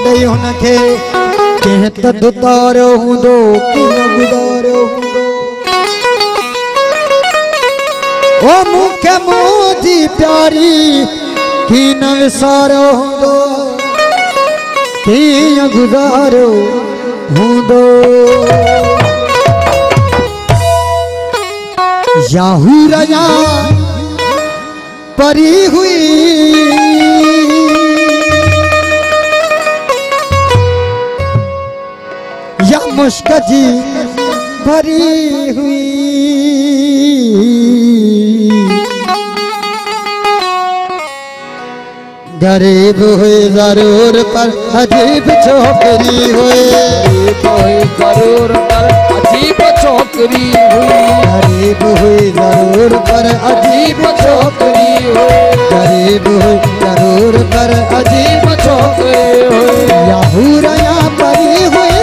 गई हुनखे कंहिं त दुतारियो हूंदो कीअं गुज़ारियो हूंदो ओ मूंखे मुंहिंजी प्यारी कीअं न विसारियो हूंदो कीअं गुज़ारियो हूंदो याहूर या परी हुई या मुश्क जी भरी हुई गरीब हुई जरूर पर अजीब छोकरी हुई जरूर पर अजीब छोकरी हुई गरीब हुई जरूर पर अजीब छोकरी हुई गरीब हुई जरूर पर अजीब छोकरी हुई याहूर या परी हुई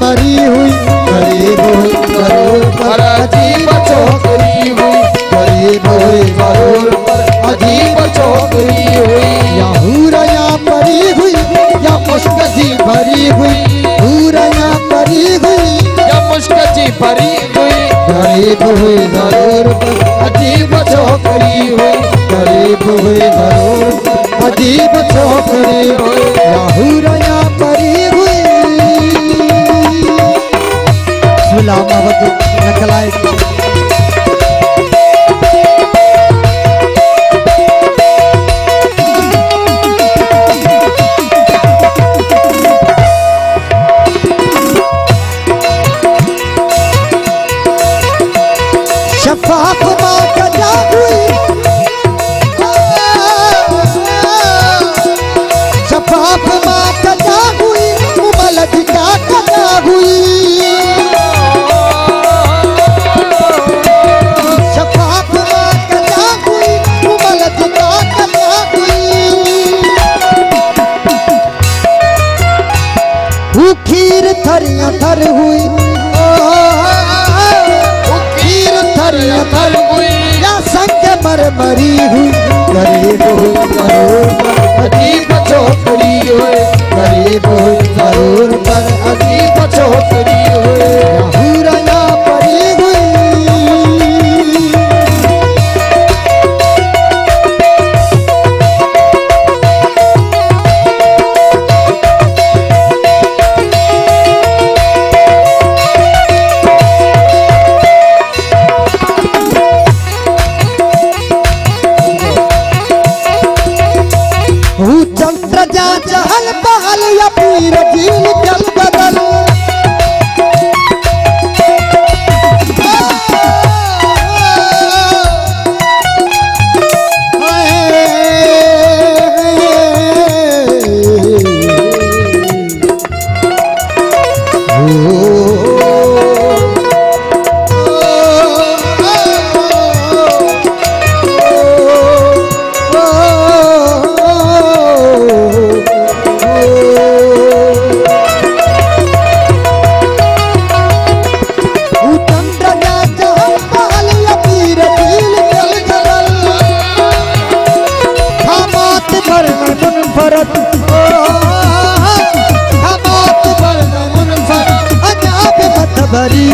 मरी हुई गरीब हुई जरूर पर अजीब छोकरी हुई गरीब हुई जरूर पर अजीब छोकरी हुई याहूर या परी हुई या मुश्क जी भरी हुई हूर या परी हुई या मुश्क जी भरी हुई गरीब हुई जरूर पर अजीब छोकरी हुई गरीब हुई जरूर अजीब छोकरी हुई याहूर या परी हुई शफाफ माँ कजा हुई शफाफ माँ कजा हुई उमलज का कजा हुई खीर थरिया थर हुई खीर थरिया थर हुई या संग मर मरी हुई गरीब हुई जरूर पर अजीब छोकरी हुई गरीब हुई जरूर पर अजीब छोकरी हुई याहूर या परी हुई चंद्र जा चहल पहल या पीर झील जल बदल भरी